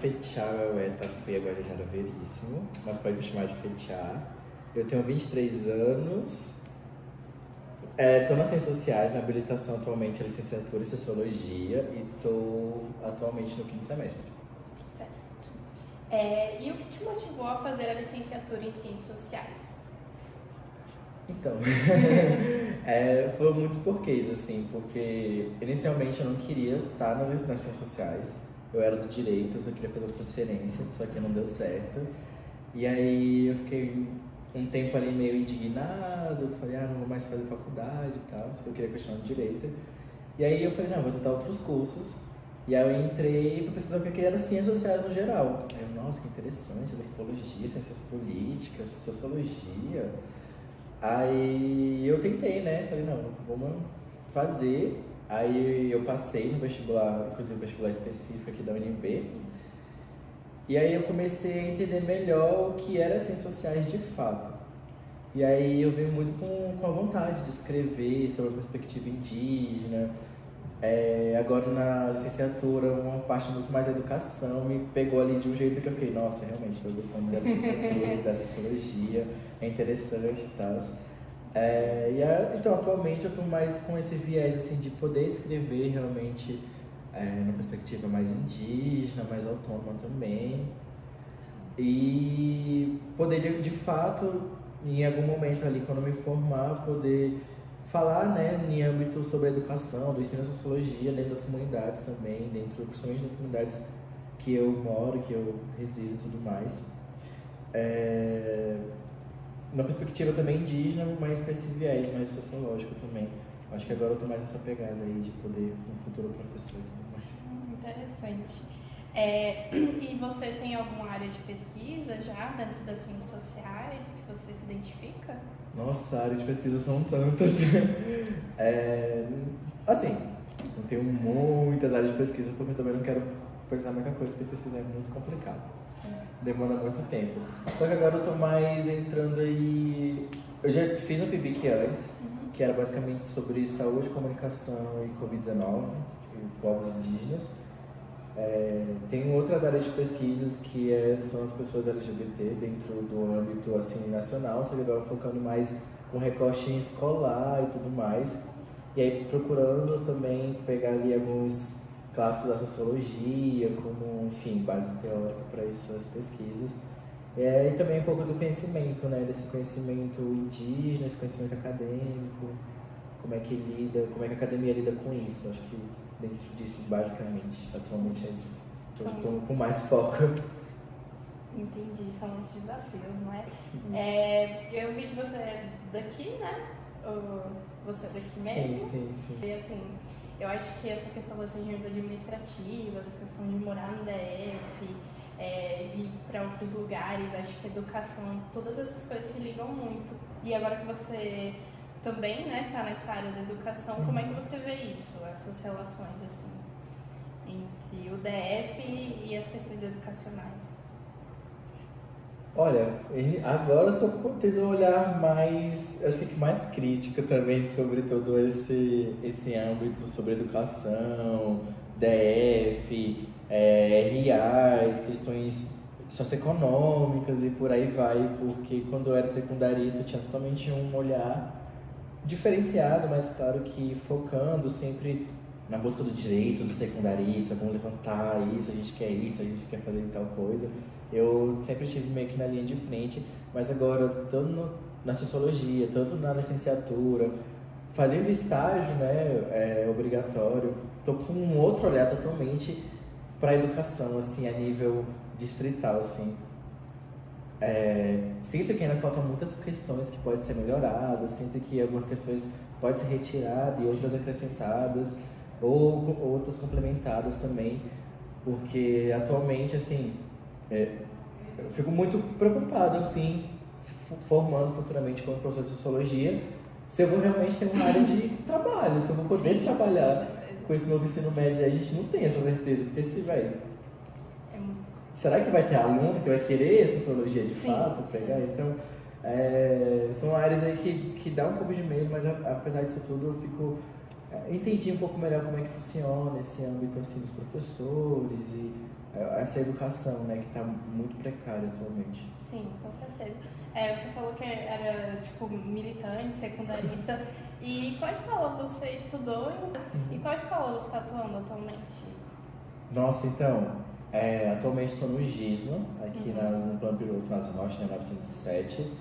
Fetiar é tatuí agora já era veríssimo, mas pode me chamar de Fetiar. Eu tenho 23 anos, estou nas ciências sociais, na habilitação atualmente é licenciatura em Sociologia e estou atualmente no 5º semestre. Certo. E o que te motivou a fazer a licenciatura em Ciências Sociais? Então, foram muitos porquês, assim, porque inicialmente eu não queria estar nas ciências sociais, eu era do direito, eu só queria fazer uma transferência, só que não deu certo. E aí eu fiquei um tempo ali meio indignado, falei, não vou mais fazer faculdade e tal, só que eu queria continuar no direito. E aí eu falei, não, vou tentar outros cursos. E aí eu entrei e fui pesquisar o que era ciências sociais no geral. Aí eu, nossa, que interessante, antropologia, ciências políticas, sociologia. Aí eu tentei, né? Falei, não, vamos fazer. Aí eu passei no vestibular, inclusive vestibular específico aqui da UNB. E aí eu comecei a entender melhor o que era ciências sociais de fato. E aí eu venho muito com a vontade de escrever sobre a perspectiva indígena. Agora na licenciatura, uma parte muito mais da educação me pegou ali de um jeito que eu fiquei, nossa, realmente, estou gostando da licenciatura, da sociologia, é interessante e tal. Então, atualmente eu estou mais com esse viés assim, de poder escrever realmente numa perspectiva mais indígena, mais autônoma também. E poder, de fato, em algum momento ali, quando eu me formar, poder falar, né, em âmbito sobre a educação, do ensino da sociologia, dentro das comunidades também, principalmente das comunidades que eu moro, que eu resido e tudo mais. Uma perspectiva também indígena, mas com esse viés mais sociológico também. Acho que agora eu tô mais nessa pegada aí de poder um futuro professor e tudo mais. Interessante. E você tem alguma área de pesquisa já dentro das ciências sociais que você se identifica? Nossa, áreas de pesquisa são tantas. Assim, não tenho muitas áreas de pesquisa porque eu também não quero pesquisar muita coisa, porque pesquisar é muito complicado. Sim. Demanda muito tempo. Só que agora eu tô mais entrando aí. Eu já fiz um PIBIC antes, que era basicamente sobre saúde, comunicação e Covid-19 e povos indígenas. Tem outras áreas de pesquisas que são as pessoas LGBT dentro do âmbito assim, nacional, só que agora focando mais com recorte em escolar e tudo mais. E aí procurando também pegar ali alguns clássicos da sociologia, como, enfim, base teórica para essas pesquisas. E também um pouco do conhecimento, né, desse conhecimento indígena, esse conhecimento acadêmico, como é que a academia lida com isso. Acho que dentro disso, basicamente, atualmente é isso. Eu estou com mais foco. Entendi, são muitos desafios, né? Eu vi que você é daqui, né? Você é daqui mesmo? Sim. E assim, eu acho que essa questão das regiões administrativas, essa questão de morar no DF, ir para outros lugares, acho que a educação, todas essas coisas se ligam muito. E agora que você também, né, tá nessa área da educação, como é que você vê isso, essas relações, assim, entre o DF e as questões educacionais? Olha, agora eu tô tendo um olhar mais, acho que mais crítico também sobre todo esse âmbito, sobre educação, DF, RAs, questões socioeconômicas e por aí vai, porque quando eu era secundarista eu tinha totalmente um olhar diferenciado, mas claro que focando sempre na busca do direito do secundarista, vamos levantar isso, a gente quer fazer tal coisa. Eu sempre estive meio que na linha de frente, mas agora, tanto na sociologia, tanto na licenciatura, fazendo estágio, né, obrigatório, tô com um outro olhar totalmente para a educação, assim, a nível distrital, assim. Sinto que ainda faltam muitas questões que podem ser melhoradas, sinto que algumas questões podem ser retiradas e outras acrescentadas, ou outras complementadas também, porque atualmente, assim, eu fico muito preocupado, assim, formando futuramente como professor de sociologia, se eu vou realmente ter uma área de trabalho, se eu vou poder trabalhar com esse novo ensino médio. A gente não tem essa certeza, porque se vai... Será que vai ter aluno que vai querer sociologia de fato pegar? Sim. Então, são áreas aí que dá um pouco de medo, mas apesar disso tudo eu entendi um pouco melhor como é que funciona esse âmbito assim, dos professores e essa educação, né, que está muito precária atualmente. Sim, com certeza. Você falou que era, tipo, militante, secundarista. E qual escola você estudou e qual escola você está atuando atualmente? Nossa, então, atualmente estou no GISMA, aqui no Plano Piloto, na Zona Norte, né, 907.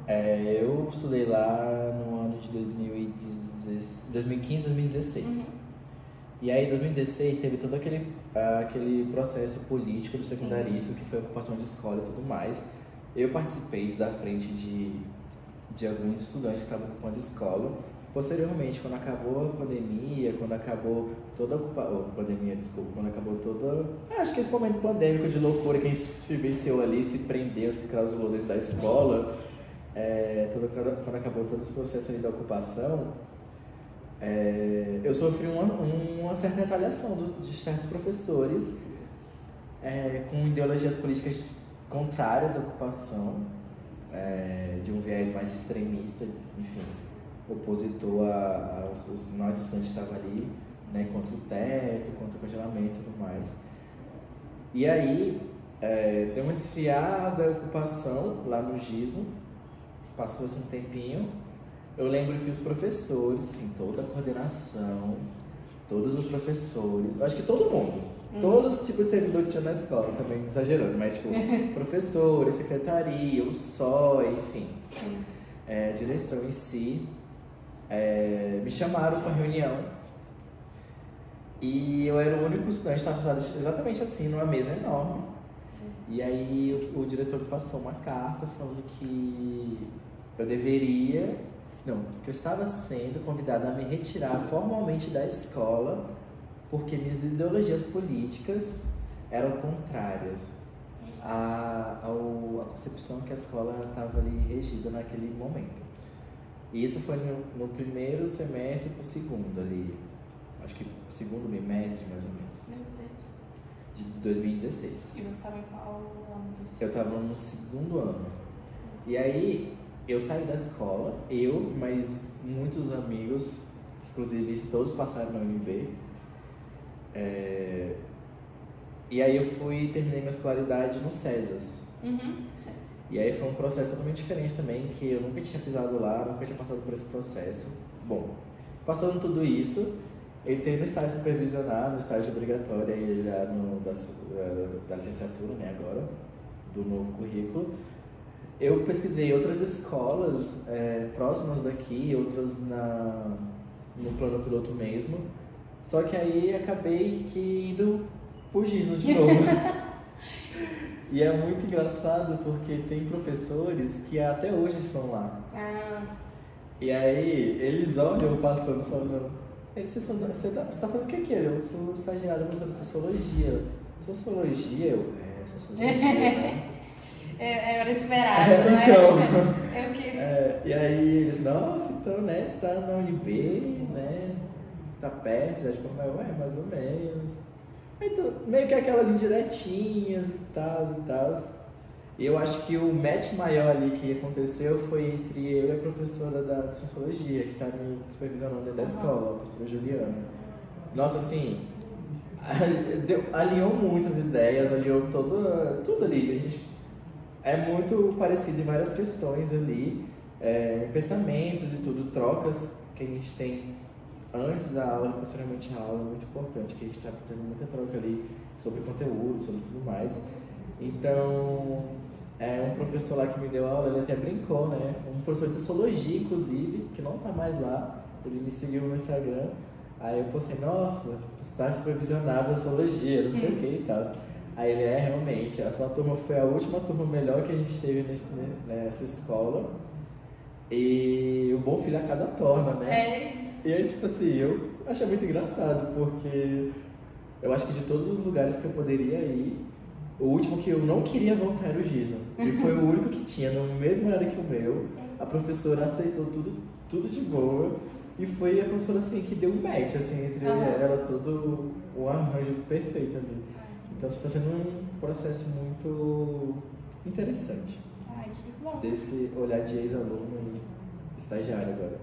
Eu estudei lá no ano de 2015, 2016. E aí, em 2016, teve todo aquele processo político do secundarista, que foi a ocupação de escola e tudo mais. Eu participei da frente de alguns estudantes que estavam ocupando a escola. Posteriormente, quando acabou a pandemia, quando acabou toda a quando acabou toda... acho que esse momento pandêmico de loucura que a gente se vivenciou ali, se prendeu, se clausurou dentro da escola, quando acabou todo esse processo ali da ocupação, eu sofri uma certa retaliação de certos professores com ideologias políticas contrárias à ocupação, de um viés mais extremista, enfim, opositor nós estudantes estavam ali, né, contra o teto, contra o congelamento e tudo mais. E aí, deu uma esfriada a ocupação lá no GISMO, passou-se um tempinho. Eu lembro que os professores, assim, toda a coordenação, todos os professores, eu acho que todo mundo, todos os tipos de servidor que tinha na escola, também exagerando, mas tipo, professores, secretaria, o SOI, enfim, direção em si, me chamaram para reunião e eu era o único estudante, estava sentado exatamente assim, numa mesa enorme. E aí o diretor passou uma carta falando que eu que eu estava sendo convidada a me retirar formalmente da escola porque minhas ideologias políticas eram contrárias à concepção que a escola estava ali regida naquele momento. E isso foi no primeiro semestre para o segundo ali, acho que segundo bimestre mais ou menos. Meu Deus. De 2016. E você estava em qual ano? Eu estava no segundo ano. E aí, eu saí da escola, eu e mais muitos amigos, inclusive todos passaram na UNB. E aí eu terminei minha escolaridade no CESAS. E aí foi um processo totalmente diferente também, que eu nunca tinha pisado lá, nunca tinha passado por esse processo. Bom, passando tudo isso, entrei no estágio supervisionado, no estágio obrigatório aí já da licenciatura, né, agora, do novo currículo. Eu pesquisei outras escolas próximas daqui, outras no plano piloto mesmo, só que aí acabei indo pro GISMA de novo. E é muito engraçado porque tem professores que até hoje estão lá. E aí eles olham passando falando, você tá fazendo o que aqui? Eu sou estagiário, professor de Sociologia. Sociologia? Sociologia, né? Era esperado, né? Então, e aí eles, nossa, então, né, você tá na UNB, né, tá perto, já tipo, mais ou menos. Então, meio que aquelas indiretinhas e tal. E eu acho que o match maior ali que aconteceu foi entre eu e a professora de Sociologia, que tá me supervisionando dentro da escola, a professora Juliana. Nossa, assim, alinhou muitas ideias, alinhou tudo ali. A gente é muito parecido em várias questões ali, pensamentos e tudo, trocas que a gente tem antes da aula e posteriormente à aula, é muito importante, que a gente está tendo muita troca ali sobre conteúdo, sobre tudo mais. Então, um professor lá que me deu aula, ele até brincou, né? Um professor de Sociologia, inclusive, que não está mais lá, ele me seguiu no Instagram. Aí eu postei, nossa, está supervisionado a Sociologia, não sei o que e tal. Aí ele realmente, a sua turma foi a última turma melhor que a gente teve nessa escola. E o bom filho a casa torna, né? E aí, tipo assim, eu achei muito engraçado, porque eu acho que de todos os lugares que eu poderia ir, o último que eu não queria voltar era o GISMA. E foi o único que tinha, no mesmo horário que o meu. A professora aceitou tudo de boa. E foi a professora, assim, que deu um match, assim, entre ela, todo o arranjo perfeito ali. Então, está sendo um processo muito interessante. Ai, que bom. Desse olhar de ex-aluno e estagiário agora.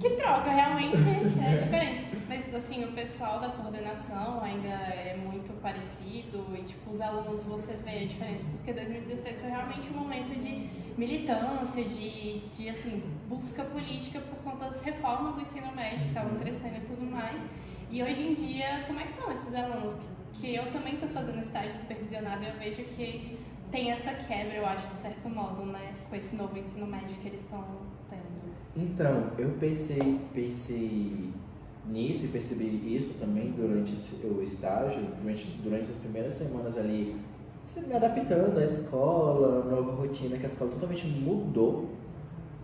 Que troca, realmente é diferente. Mas vezes, assim, o pessoal da coordenação ainda é muito parecido e, tipo, os alunos, você vê a diferença, porque 2016 foi realmente um momento de militância, de assim, busca política por conta das reformas do ensino médio que estavam crescendo e tudo mais. E hoje em dia, como é que estão esses alunos? Que eu também estou fazendo estágio supervisionado e eu vejo que tem essa quebra, eu acho, de certo modo, né, com esse novo ensino médio que eles estão tendo. Então, eu pensei nisso e percebi isso também durante o estágio, durante as primeiras semanas ali, me adaptando à escola, nova rotina, que a escola totalmente mudou.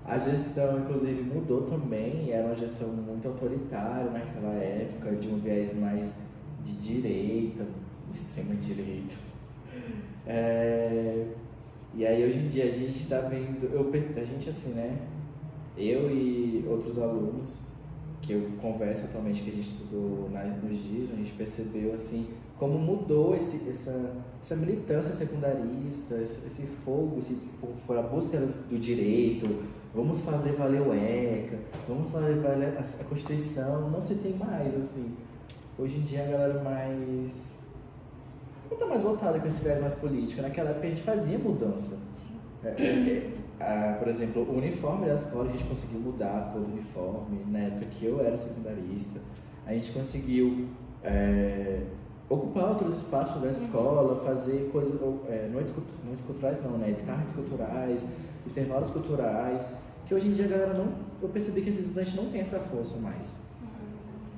A gestão, inclusive, mudou também, era uma gestão muito autoritária naquela época, de um viés mais de direita, extrema direita. E aí, hoje em dia, a gente está vendo, a gente assim, né, eu e outros alunos que eu converso atualmente, que a gente estudou nos dias, a gente percebeu assim como mudou essa militância secundarista, esse fogo por a busca do direito, vamos fazer valer o ECA, vamos fazer valer a Constituição, não se tem mais, assim. Hoje em dia a galera não tá mais voltada com esse viés mais político. Naquela época a gente fazia mudança. Por exemplo, o uniforme da escola a gente conseguiu mudar a cor do uniforme. Na época que eu era secundarista, a gente conseguiu ocupar outros espaços da escola, fazer coisas, noites culturais não, né? Tardes culturais, intervalos culturais, que hoje em dia a galera eu percebi que esses estudantes não têm essa força mais.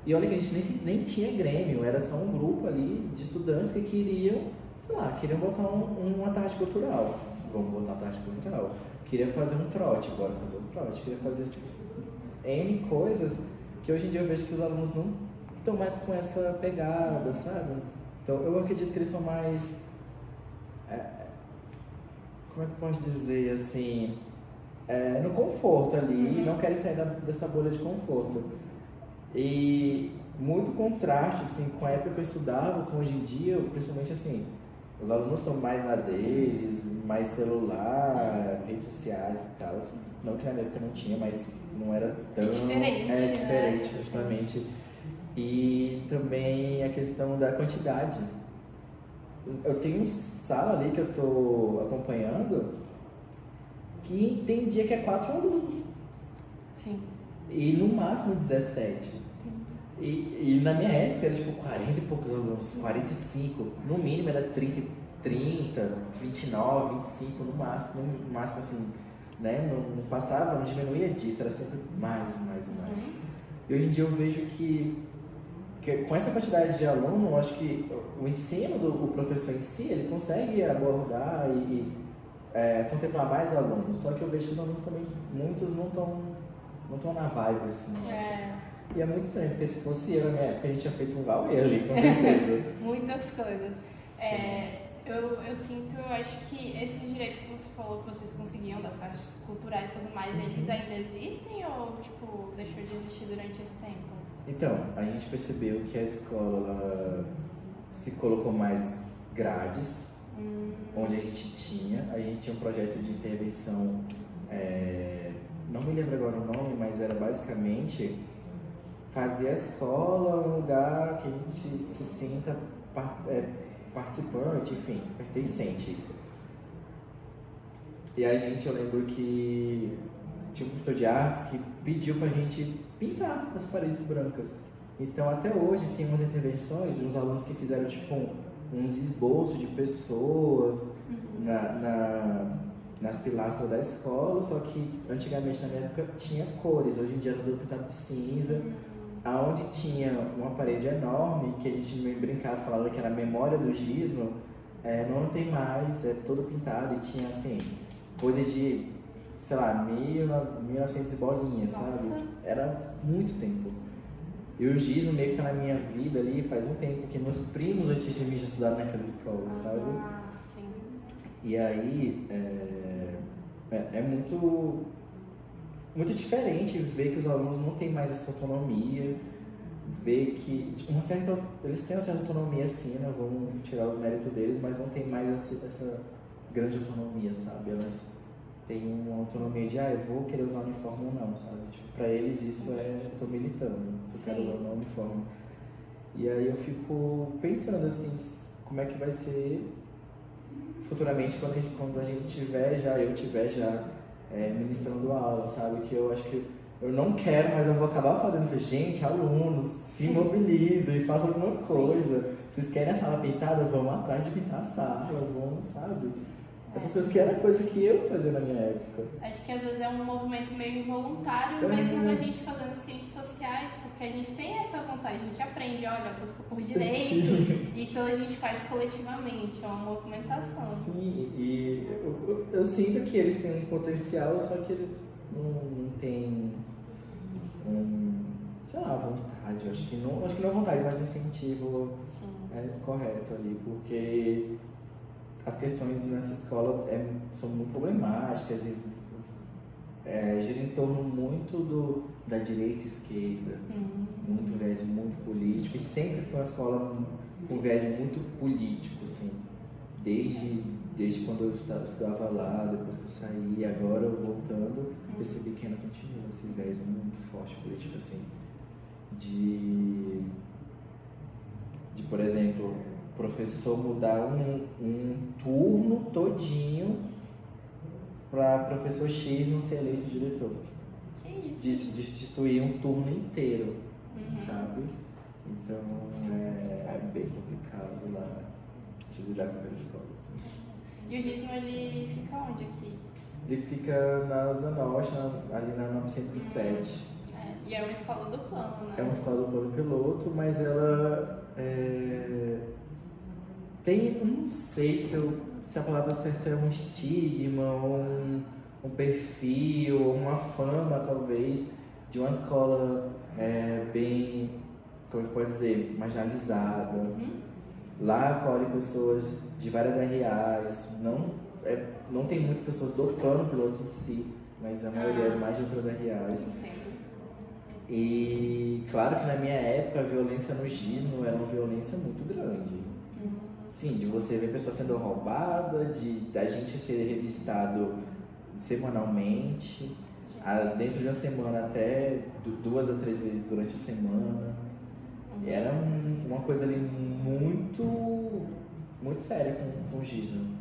E olha que a gente nem tinha grêmio, era só um grupo ali de estudantes que queriam botar uma tarde cultural. Vamos botar a tarde cultural. Queria fazer um trote, bora fazer um trote. Queria fazer N coisas que hoje em dia eu vejo que os alunos não estão mais com essa pegada, sabe? Então eu acredito que eles são mais... como é que eu posso dizer, assim... no conforto ali, não querem sair dessa bolha de conforto. E muito contraste, assim, com a época que eu estudava, com hoje em dia, principalmente assim... Os alunos estão mais na deles, mais celular, redes sociais e tal. Não que na minha época não tinha, mas não era tão... É diferente. É diferente, justamente. E também a questão da quantidade. Eu tenho um sala ali que eu tô acompanhando que tem dia que é 4 alunos. Sim. E no máximo 17. E na minha época era tipo 40 e poucos alunos, 45, no mínimo era 30, 29, 25 no máximo assim, né? Não passava, não diminuía disso, era sempre mais. E hoje em dia eu vejo que com essa quantidade de aluno, eu acho que o ensino do professor em si, ele consegue abordar e contemplar mais alunos, só que eu vejo que os alunos também, muitos não estão na vibe, assim, E é muito estranho, porque se fosse eu na minha época, a gente tinha feito um Huawei ali, com certeza. Muitas coisas. Eu sinto, eu acho que esses direitos que você falou que vocês conseguiam das artes culturais e tudo mais, eles ainda existem ou, tipo, deixou de existir durante esse tempo? Então, a gente percebeu que a escola se colocou mais grades, onde a gente tinha um projeto de intervenção, não me lembro agora o nome, mas era basicamente fazer a escola um lugar que a gente se sinta participante, enfim, pertencente, isso. E eu lembro que tinha um professor de artes que pediu pra gente pintar as paredes brancas. Então até hoje tem umas intervenções de uns alunos que fizeram tipo uns esboços de pessoas nas pilastras da escola, só que antigamente na minha época tinha cores, hoje em dia é tudo pintado de cinza. Aonde tinha uma parede enorme, que a gente brincava, falava que era a memória do Gisno, não tem mais, é todo pintado e tinha assim, coisa de, sei lá, 1900 e bolinhas, sabe? Era muito tempo. E o Gisno meio que tá na minha vida ali faz um tempo, que meus primos antes de mim já estudaram naquela escola, sabe? Sim. E aí, é muito diferente ver que os alunos não têm mais essa autonomia, ver que eles têm uma certa autonomia sim, né? Vamos tirar o mérito deles, mas não tem mais essa grande autonomia, sabe? Elas tem uma autonomia de, eu vou querer usar uniforme ou não, sabe? Tipo, pra eles isso eu tô militando, se eu quero usar ou não uniforme. E aí eu fico pensando assim, como é que vai ser futuramente quando a gente tiver já, eu tiver já ministrando aula, sabe? Que eu acho que eu não quero, mas eu vou acabar fazendo. Gente, alunos, se mobilizem e façam alguma coisa. Vocês querem a sala pintada? Vamos atrás de pintar a sala, vamos, sabe? Essas coisas que era coisa que eu fazia na minha época. Acho que às vezes é um movimento meio involuntário, mesmo da gente fazendo ciências sociais, porque a gente tem essa vontade, a gente aprende, olha, busca por direitos, isso a gente faz coletivamente, é uma movimentação. Sim, e eu sinto que eles têm um potencial, só que eles não têm, sei lá, vontade. Acho que não é vontade, mas um incentivo correto ali, porque as questões nessa escola são muito problemáticas e gira em torno muito da direita e esquerda, muito viés muito político, e sempre foi uma escola com viés muito político, assim, desde quando eu estudava lá, depois que eu saí, agora eu voltando, percebi que ainda continua esse viés muito forte político, assim, de por exemplo, professor mudar um turno todinho para professor X não ser eleito diretor. Que isso? De destituir um turno inteiro, sabe? Então é bem complicado lá de lidar com aquela escola. Assim. E o Gitmo, ele fica onde aqui? Ele fica na Zona Norte, ali na 907. E é uma escola do plano, né? É uma escola do plano piloto, mas ela tem, não sei se a palavra certa é um estigma, ou um perfil, ou uma fama, talvez, de uma escola bem, como eu posso dizer, marginalizada. Lá acolhe pessoas de várias RAs, não tem muitas pessoas do plano piloto em si, mas a maioria é mais de outras RAs. E claro que na minha época a violência no Gizmo era uma violência muito grande. Sim, de você ver pessoas sendo roubadas, da gente ser revistado semanalmente, dentro de uma semana até 2 ou 3 vezes durante a semana. Era uma coisa ali muito, muito séria com o Gizmo.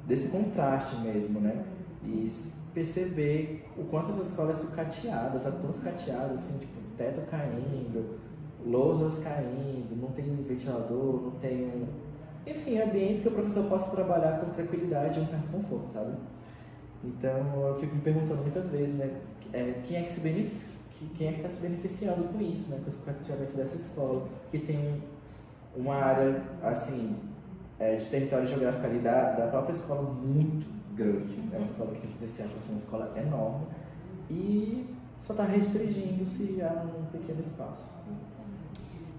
Desse contraste mesmo, né? E perceber o quanto essa escola é sucateada, tá tão sucateada, assim, tipo, teto caindo, lousas caindo, não tem ventilador, não tem... Enfim, ambientes que o professor possa trabalhar com tranquilidade e um certo conforto, sabe? Então, eu fico me perguntando muitas vezes, né, quem é que está se beneficiando com isso, né, com esse sucateamento dessa escola, que tem uma área, assim, de território geográfico ali da própria escola muito grande. É uma escola que tem potencial para ser uma escola enorme e só está restringindo-se a um pequeno espaço.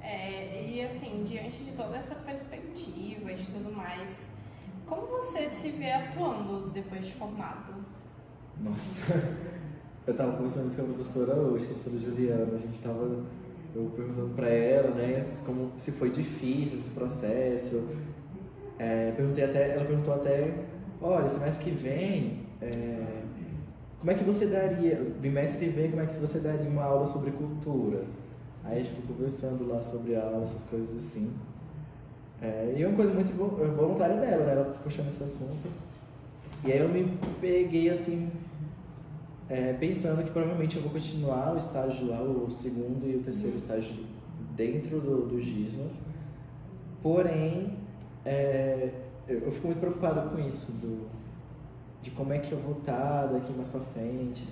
E assim, diante de toda essa perspectiva e tudo mais, como você se vê atuando depois de formado? Nossa, eu estava conversando com a professora hoje, com a professora Juliana, eu perguntando para ela, né, se foi difícil esse processo. Ela perguntou até, olha, semestre que vem, como é que você daria, bimestre que vem, como é que você daria uma aula sobre cultura? Aí a gente ficou conversando lá sobre aula, essas coisas assim. E é uma coisa muito voluntária dela, né? Ela puxando esse assunto. E aí eu me peguei assim, pensando que provavelmente eu vou continuar o estágio lá, o segundo e o terceiro estágio dentro do Gizmo. Porém, eu fico muito preocupado com isso, de como é que eu vou estar daqui mais pra frente,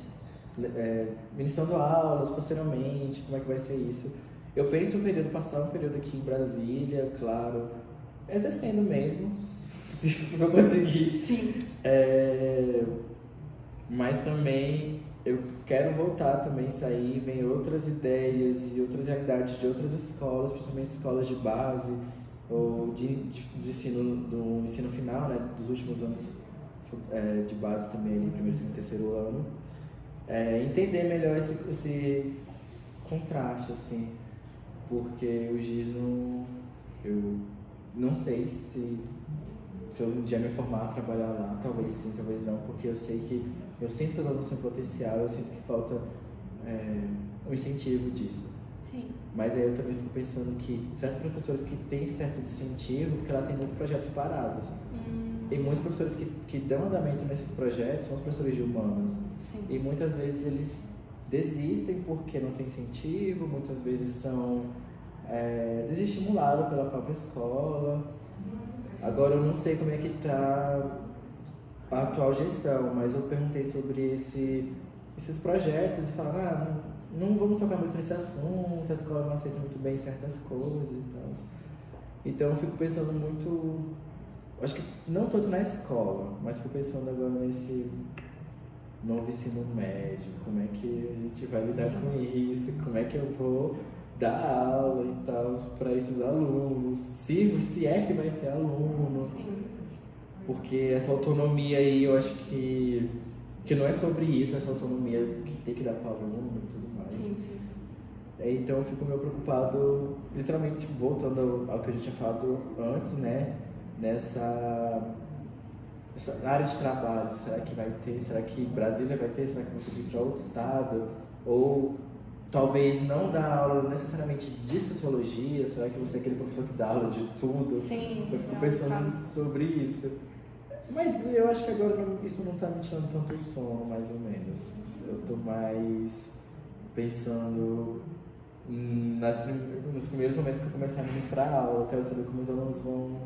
ministrando aulas posteriormente, como é que vai ser isso. Eu penso passar um período aqui em Brasília, claro, exercendo mesmo, se eu conseguir. Sim. Mas também eu quero voltar também, sair, vem outras ideias e outras realidades de outras escolas, principalmente escolas de base, ou do ensino final, né, dos últimos anos de base também, ali, primeiro, segundo e terceiro ano. Entender melhor esse contraste, assim, porque o Gizmo, eu não sei se se eu um dia me formar, trabalhar lá, talvez sim, talvez não, porque eu sei que eu sinto que os alunos têm potencial, eu sinto que falta um incentivo disso. Sim. Mas aí eu também fico pensando que certos professores que têm esse certo incentivo, porque ela tem muitos projetos parados. E muitos professores que dão andamento nesses projetos são os professores de humanas. Sim. E muitas vezes eles desistem porque não tem incentivo, muitas vezes são desestimulados pela própria escola. Agora eu não sei como é que está a atual gestão, mas eu perguntei sobre esses projetos e falaram, não vamos tocar muito nesse assunto, a escola não aceita muito bem certas coisas e tal. Então eu fico pensando muito, acho que não tanto na escola, mas fico pensando agora nesse novo ensino médio, como é que a gente vai lidar com isso, como é que eu vou dar aula e tal para esses alunos, se é que vai ter aluno. Sim. Porque essa autonomia aí, eu acho que não é sobre isso, essa autonomia que tem que dar para o aluno e tudo mais. Sim, sim. Então eu fico meio preocupado, literalmente voltando ao que a gente tinha falado antes, né? Nessa área de trabalho, será que vai ter? Será que Brasília vai ter? Será que vai ter que ir para outro estado? Ou talvez não dar aula necessariamente de sociologia, será que você é aquele professor que dá aula de tudo? Sim, eu fico pensando sobre isso. Mas eu acho que agora isso não está me tirando tanto sono, mais ou menos. Eu estou mais pensando nos primeiros momentos que eu começar a ministrar aula, eu quero saber como os alunos vão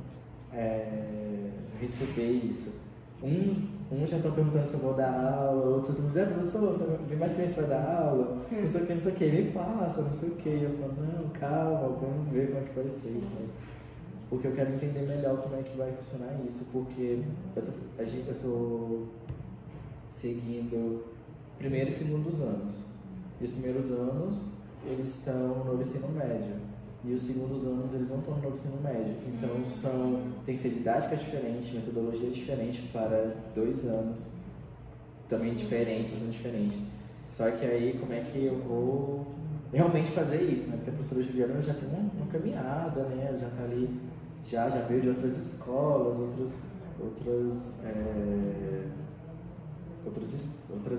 receber isso. Uns já estão perguntando se eu vou dar aula, outros estão dizendo, professor, você vem mais criança vai dar aula? Não sei o que, me passa, não sei o que. Eu falo, não, calma, vamos ver como é que vai ser. Porque eu quero entender melhor como é que vai funcionar isso, porque eu tô seguindo primeiro e segundos anos. E os primeiros anos, eles estão no ensino médio. E os segundos anos, eles não estão no ensino médio. Então, tem que ser didática diferente, metodologia diferente para 2 anos. Também diferentes, são diferentes. Só que aí, como é que eu vou realmente fazer isso, né? Porque a professora Juliana já tem uma caminhada, né? Ela já está ali, já veio de outras escolas, outras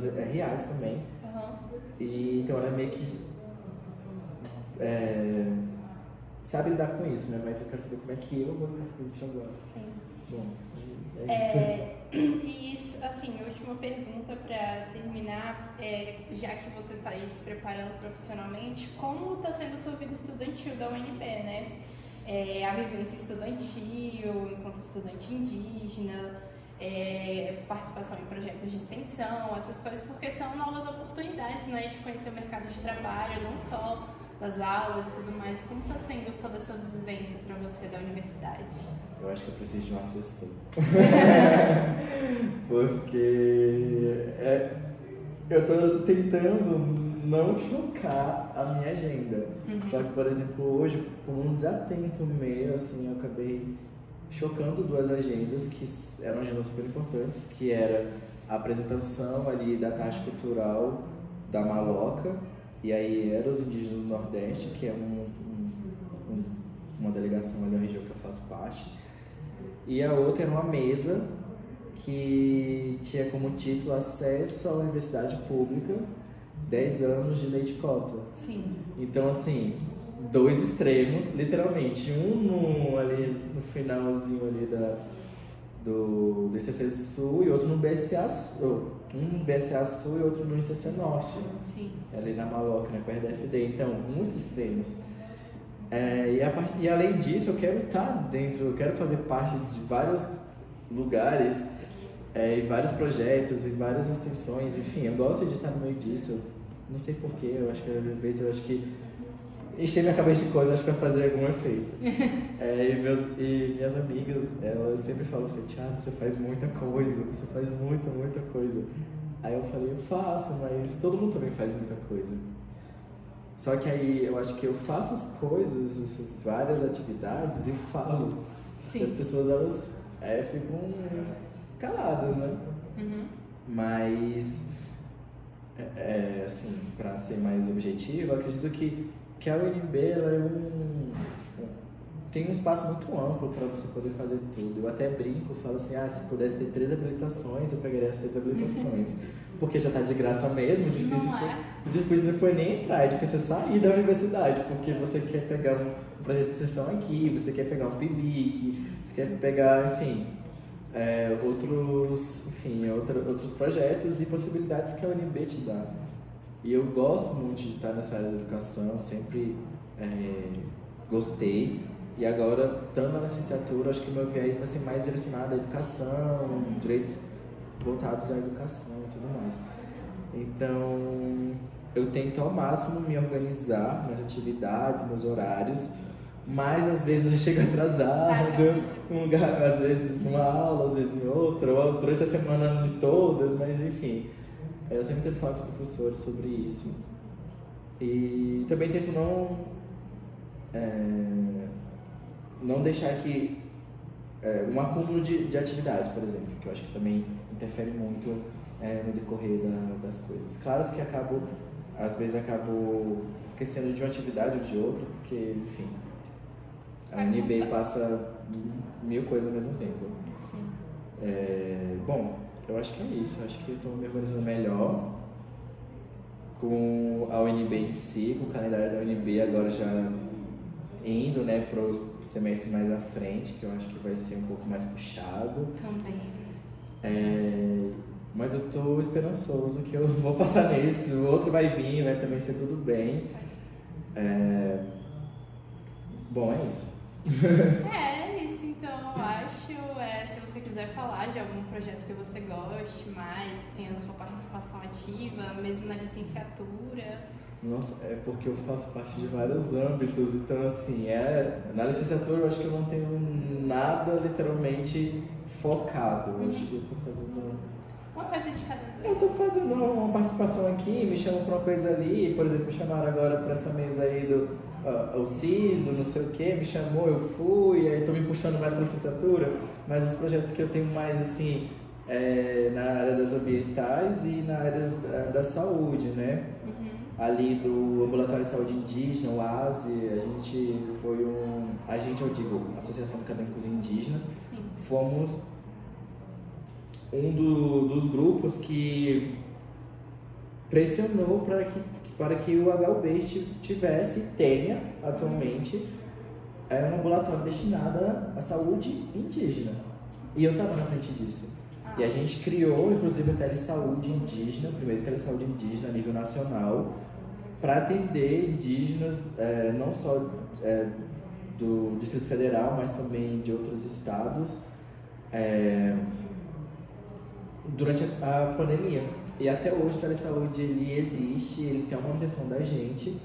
RAs também. E então ela meio que sabe lidar com isso, né? Mas eu quero saber como é que eu vou lidar com isso agora. Sim. Bom, é isso. E isso, assim, a última pergunta para terminar, já que você está aí se preparando profissionalmente, como está sendo a sua vida estudantil da UNB, né? A vivência estudantil, enquanto estudante indígena, participação em projetos de extensão, essas coisas, porque são novas oportunidades, né, de conhecer o mercado de trabalho, não só das aulas e tudo mais. Como está sendo toda essa vivência para você da universidade? Eu acho que eu preciso de um assessor. Porque eu estou tentando não chocar a minha agenda. Só que, por exemplo, hoje, com um desatento meu, assim, eu acabei chocando 2 agendas que eram agendas super importantes, que era a apresentação ali da tarde cultural da Maloca, e aí era os indígenas do Nordeste, que é uma delegação ali da região que eu faço parte, e a outra era uma mesa que tinha como título Acesso à Universidade Pública, 10 anos de lei de cota. Sim. Então, assim, 2 extremos, literalmente, ali no finalzinho ali do ICC Sul e outro no BSA Sul, um no BSA Sul e outro no ICC Norte. Sim. Ali na Maloca, né, perto da FD, então, muito extremos. E além disso, eu quero estar dentro, eu quero fazer parte de vários lugares, e vários projetos, e várias extensões, enfim, eu gosto de estar no meio disso, não sei porquê, eu acho que às vezes eu acho que encher minha cabeça de coisas, acho que vai fazer algum efeito. E minhas amigas, elas sempre falam, Thiago, você faz muita coisa, você faz muita coisa. Aí eu falei, eu faço, mas todo mundo também faz muita coisa. Só que aí eu acho que eu faço as coisas, essas várias atividades e falo. Sim. E as pessoas, elas ficam caladas, né? Mas, assim, para ser mais objetivo, eu acredito que a UNB ela tem um espaço muito amplo para você poder fazer tudo. Eu até brinco, falo assim, se pudesse ter 3 habilitações, eu pegaria as 3 habilitações. Porque já tá de graça mesmo, difícil não foi nem entrar, é difícil sair da universidade, porque você quer pegar um projeto de extensão aqui, você quer pegar um PIBIC, você quer pegar, enfim, outros projetos e possibilidades que a UNB te dá. E eu gosto muito de estar nessa área da educação, sempre gostei. E agora, estando na licenciatura, acho que o meu viés vai ser mais direcionado à educação, direitos voltados à educação e tudo mais. Então, eu tento ao máximo me organizar nas atividades, meus horários, mas às vezes eu chego atrasado, às vezes numa aula, às vezes em outra, ou durante a semana em todas, mas enfim. Eu sempre tento falar com os professores sobre isso. E também tento não deixar que um acúmulo de atividades, por exemplo, que eu acho que também interfere muito no decorrer das coisas. Claro que às vezes acabo esquecendo de uma atividade ou de outra, porque, enfim, a UNB passa 1000 coisas ao mesmo tempo. Sim. Bom, eu acho que é isso. Acho que eu estou me organizando melhor com a UNB em si, com o calendário da UNB agora já indo, né, para os semestres mais à frente, que eu acho que vai ser um pouco mais puxado. Também. Mas eu tô esperançoso que eu vou passar nesse, o outro vai vir, vai também ser tudo bem. Bom, é isso. É isso, então eu acho. Se você quiser falar de algum projeto que você goste mais, que tenha a sua participação ativa, mesmo na licenciatura. Nossa, é porque eu faço parte de vários âmbitos, então assim, na licenciatura eu acho que eu não tenho nada literalmente focado. Eu acho que eu tô fazendo uma coisa de cada vez. Eu tô fazendo uma participação aqui, me chamam pra uma coisa ali, por exemplo, me chamaram agora pra essa mesa aí o CISO, não sei o que, me chamou, eu fui, aí tô me puxando mais pra licenciatura, mas os projetos que eu tenho mais assim, na área das ambientais e na área da saúde, né? Ali do Ambulatório de Saúde Indígena, o ASE, a gente foi eu digo, Associação de Acadêmicos Indígenas. Sim. Fomos dos grupos que pressionou para que o HUB tenha atualmente um ambulatório destinado à saúde indígena. E eu estava na frente disso. E a gente criou, inclusive, a telesaúde indígena, a primeira telesaúde indígena a nível nacional, para atender indígenas, não só do Distrito Federal, mas também de outros estados, durante a pandemia. E até hoje o telesaúde ele existe, ele tem uma manutenção da gente.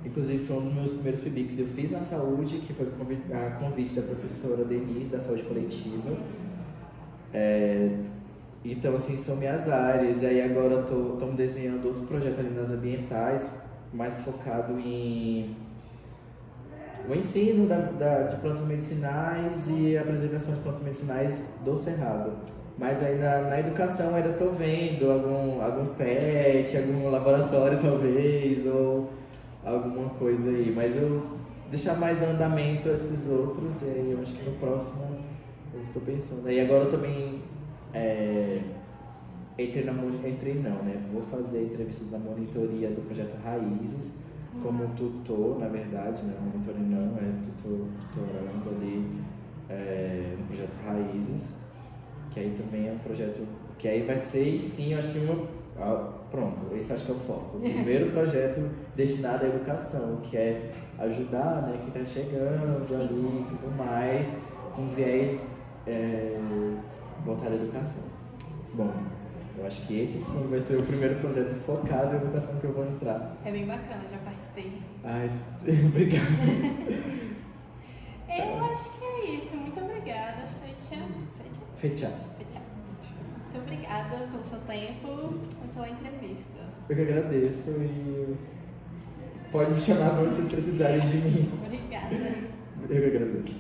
Inclusive foi um dos meus primeiros PIBICs que eu fiz na saúde, que foi a convite da professora Denise, da saúde coletiva. Então, assim, são minhas áreas. E aí agora estamos desenhando outro projeto ali nas ambientais, mais focado em o ensino de plantas medicinais e a preservação de plantas medicinais do Cerrado. Mas aí na educação ainda estou vendo algum PET, algum laboratório talvez, ou alguma coisa aí. Mas eu deixar mais no andamento esses outros, e aí eu acho que no próximo eu estou pensando. Aí agora eu também vou fazer a entrevista da monitoria do projeto Raízes, como tutor, na verdade, né? Monitoria não, tutorando ali no projeto Raízes, que aí também é um projeto, que aí vai ser, sim, eu acho que pronto, esse acho que é o foco. O primeiro projeto destinado à educação, que é ajudar, né, quem está chegando ali e tudo mais, com viés voltado à educação. Bom, eu acho que esse sim vai ser o primeiro projeto focado em educação que eu vou entrar. É bem bacana, já participei. Obrigado. Eu acho que é isso. Muito obrigada, Fecha. Muito obrigada pelo seu tempo e pela entrevista. Eu que agradeço e pode me chamar quando vocês precisarem de mim. Obrigada. Eu que agradeço.